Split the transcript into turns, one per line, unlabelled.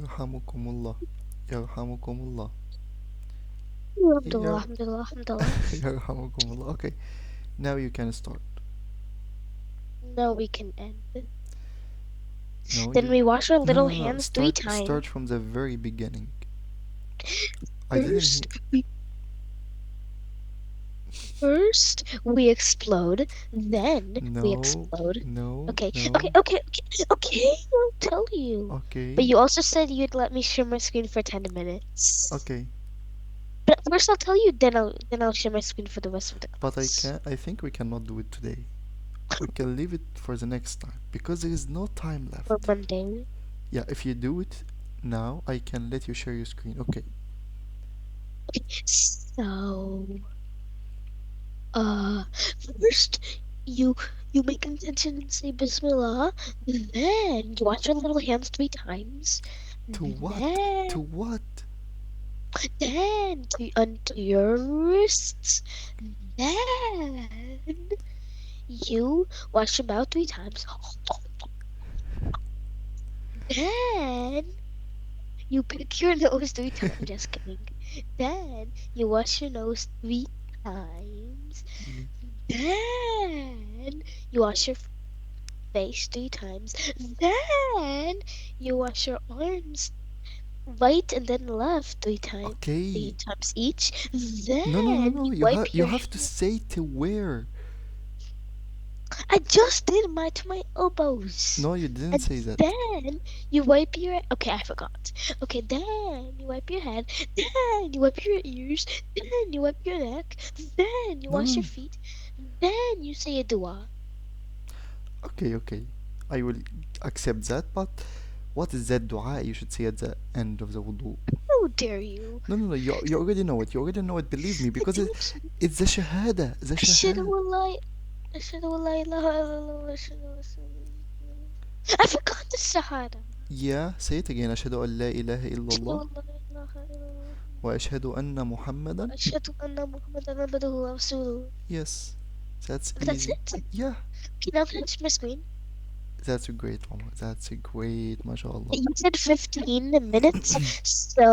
يرحمكم الله. يرحمكم الله.
Alhamdulillah,
ير...
alhamdulillah, alhamdulillah.
يرحمكم الله. Okay, now you can start.
Now we can end.
No,
Then
you.
we wash our
No, no,
little
no, no.
hands three times.
Start from the very beginning. I didn't hear.
First, we First we explode, then we
No,
explode.
no,
Okay, okay,
no.
okay, okay, okay, I'll tell you. But
Okay,
you also said you'd let me share my screen for 10 minutes.
okay.
But first I'll tell you, then I'll share my screen for the rest of the
But I
class.
can. I think we cannot do it today. We can leave it for the next time because there is no time
For
left.
Monday.
Yeah, if you do it now, I can let you share your screen. Okay.
So, uh, first you you make intention and say Bismillah, then you wash your little hands three times,
To what? To
then
what?
onto your wrists, then you wash your mouth three times, then you pick your nose three times. Just kidding. Then you wash your nose three times.
Ye-
Then you wash your face three times. Then you wash your arms right and then left three
Okay.
times each.
No, no, no,
Then
no.
you wipe
You
your
have to
hand.
say to where.
I just did my to my elbows.
No, you didn't
And
say that.
then you wipe your. Okay, I forgot. Okay, then you wipe your head. Then you wipe your ears. Then you wipe your neck. Then you
No, no,
wash your
no.
feet. Then you say a dua.
Okay, okay. I will accept that, but what is that dua you should say at the end of the wudu?
How dare you?
No, no, no. You already know it. You already know it. Believe me,
I
because
don't.
it's the shahada. The
أشهد
shahada.
أن لا أشهد أن لا إله إلا الله وأشهد أن رسول الله. I forgot the Shahada.
Yeah, say it again. أشهد أن لا إله إلا
أشهد
الله
أن لا إله إلا الله
وأشهد أن محمدا.
وأشهد أن محمدا عبده ورسوله.
Yes, that's
That's
easy.
it.
Yeah,
Okay, now finish my screen.
that's a great one. That's a great, mashallah.
You said 15 minutes, so